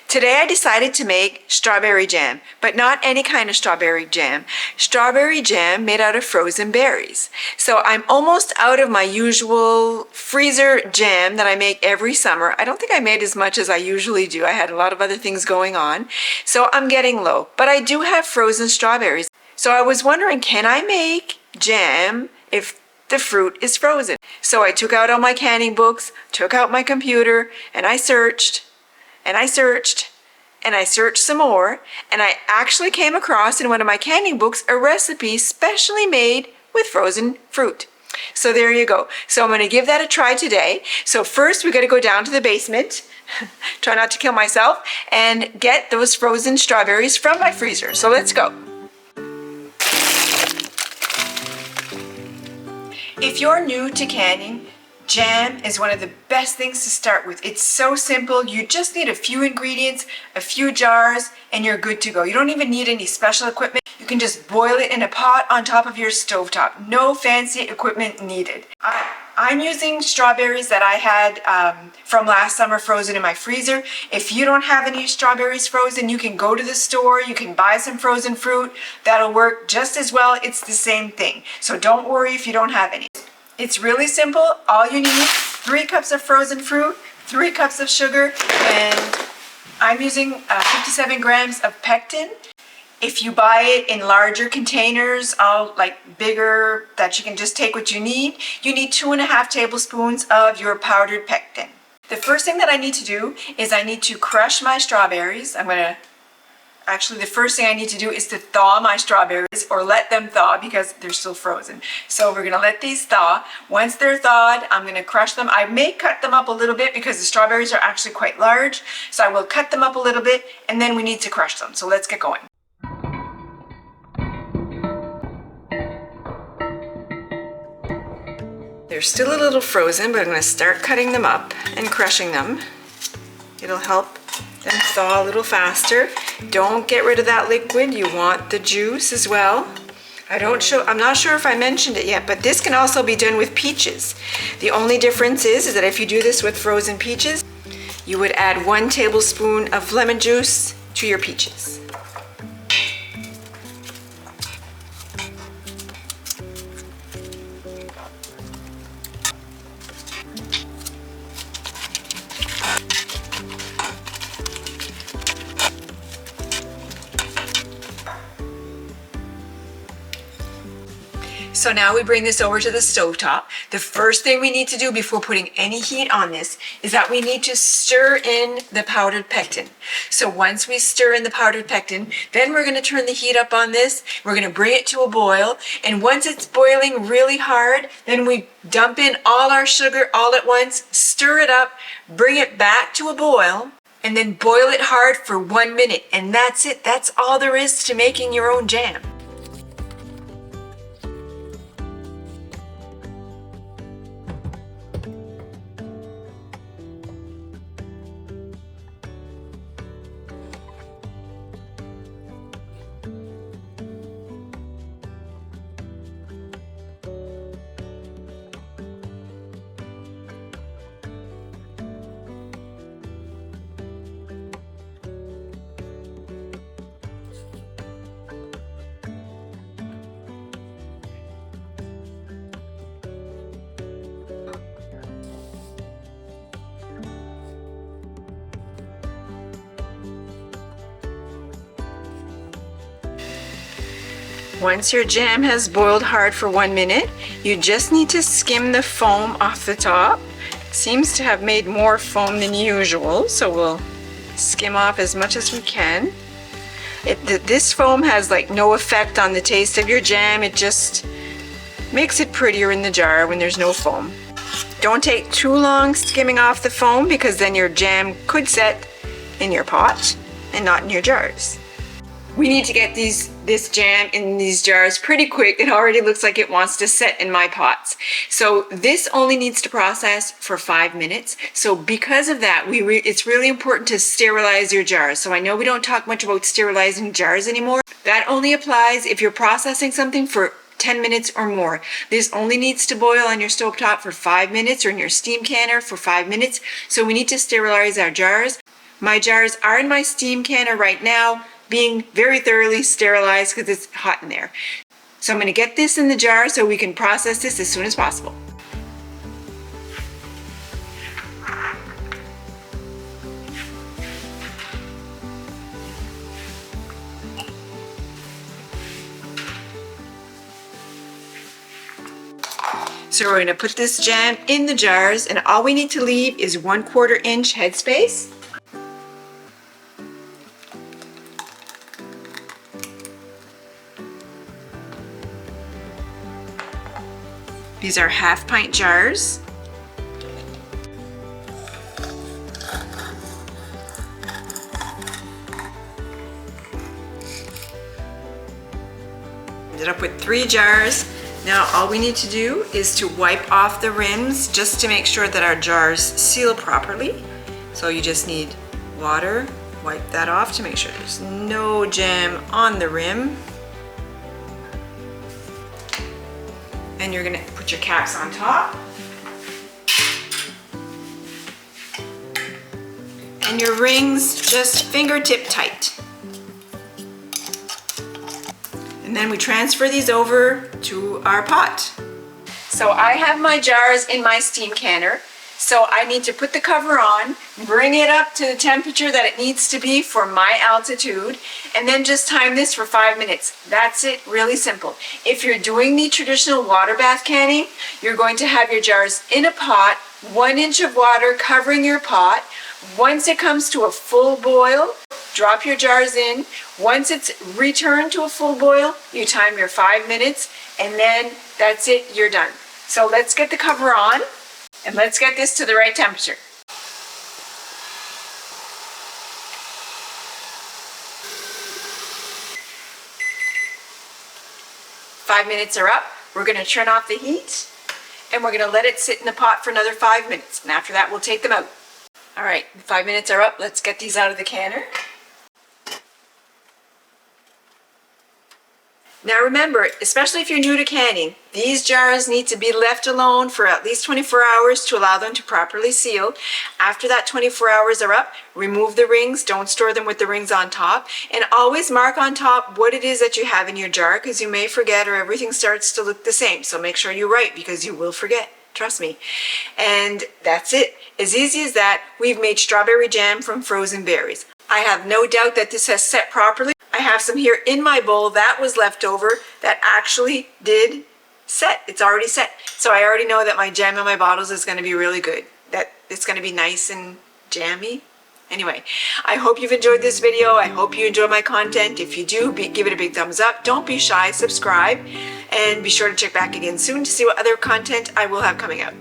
Today I decided to make strawberry jam, but not any kind of strawberry jam. Strawberry jam made out of frozen berries. So I'm almost out of my usual freezer jam that I make every summer. I don't think I made as much as I usually do. I had a lot of other things going on. So I'm getting low, but I do have frozen strawberries. So I was wondering, can I make jam if the fruit is frozen? So I took out all my canning books, took out my computer, and I searched. And I searched, and I searched some more, and I actually came across in one of my canning books a recipe specially made with frozen fruit. So there you go. So I'm going to give that a try today. So first we got to go down to the basement, try not to kill myself, and get those frozen strawberries from my freezer. So let's go. If you're new to canning, jam is one of the best things to start with. It's so simple. You just need a few ingredients, a few jars, and you're good to go. You don't even need any special equipment. You can just boil it in a pot on top of your stovetop. No fancy equipment needed. I'm using strawberries that I had from last summer frozen in my freezer. If you don't have any strawberries frozen, you can go to the store, you can buy some frozen fruit. That'll work just as well. It's the same thing. So don't worry if you don't have any. It's really simple. All you need, 3 cups of frozen fruit, 3 cups of sugar, and I'm using 57 grams of pectin. If you buy it in larger containers, like bigger, that you can just take what you need 2.5 tablespoons of your powdered pectin. The first thing that I need to do is I need to crush my strawberries. Actually, the first thing I need to do is to thaw my strawberries, or let them thaw because they're still frozen. So we're going to let these thaw. Once they're thawed, I'm going to crush them. I may cut them up a little bit because the strawberries are actually quite large. So I will cut them up a little bit, and then we need to crush them. So let's get going. They're still a little frozen, but I'm going to start cutting them up and crushing them. It'll help them thaw a little faster. Don't get rid of that liquid. You want the juice as well. I'm not sure if I mentioned it yet, but this can also be done with peaches. The only difference is that if you do this with frozen peaches, you would add 1 tablespoon of lemon juice to your peaches. So now we bring this over to the stovetop. The first thing we need to do before putting any heat on this is that we need to stir in the powdered pectin. So once we stir in the powdered pectin, then we're going to turn the heat up on this. We're going to bring it to a boil. And once it's boiling really hard, then we dump in all our sugar all at once, stir it up, bring it back to a boil, and then boil it hard for 1 minute. And that's it. That's all there is to making your own jam. Once your jam has boiled hard for 1 minute, you just need to skim the foam off the top. Seems to have made more foam than usual, so we'll skim off as much as we can. This foam has like no effect on the taste of your jam. It just makes it prettier in the jar when there's no foam. Don't take too long skimming off the foam because then your jam could set in your pot and not in your jars. We need to get this jam in these jars pretty quick. It already looks like it wants to set in my pots. So this only needs to process for 5 minutes. So because of that, it's really important to sterilize your jars. So I know we don't talk much about sterilizing jars anymore. That only applies if you're processing something for 10 minutes or more. This only needs to boil on your stovetop for 5 minutes or in your steam canner for 5 minutes. So we need to sterilize our jars. My jars are in my steam canner right now, being very thoroughly sterilized because it's hot in there. So I'm going to get this in the jar so we can process this as soon as possible. So we're going to put this jam in the jars, and all we need to leave is 1/4 inch headspace. These are 1/2 pint jars. Ended up with 3 jars. Now all we need to do is to wipe off the rims just to make sure that our jars seal properly. So you just need water, wipe that off to make sure there's no jam on the rim. And you're gonna put your caps on top. And your rings just fingertip tight. And then we transfer these over to our pot. So I have my jars in my steam canner. So I need to put the cover on, bring it up to the temperature that it needs to be for my altitude, and then just time this for 5 minutes. That's it, really simple. If you're doing the traditional water bath canning, you're going to have your jars in a pot, 1 inch of water covering your pot. Once it comes to a full boil, drop your jars in. Once it's returned to a full boil, you time your 5 minutes, and then that's it, you're done. So let's get the cover on, and let's get this to the right temperature. Five minutes are up. We're going to turn off the heat, and we're going to let it sit in the pot for another 5 minutes, and after that we'll take them out. All right, 5 minutes are up. Let's get these out of the canner. Now remember, especially if you're new to canning, these jars need to be left alone for at least 24 hours to allow them to properly seal. After that 24 hours are up, remove the rings. Don't store them with the rings on top. And always mark on top what it is that you have in your jar, because you may forget or everything starts to look the same. So make sure you write, because you will forget. Trust me. And that's it. As easy as that, we've made strawberry jam from frozen berries. I have no doubt that this has set properly. I have some here in my bowl that was left over that actually did set. It's already set. So I already know that my jam in my bottles is going to be really good. That it's going to be nice and jammy. Anyway, I hope you've enjoyed this video. I hope you enjoy my content. If you do, give it a big thumbs up. Don't be shy, subscribe, and be sure to check back again soon to see what other content I will have coming out.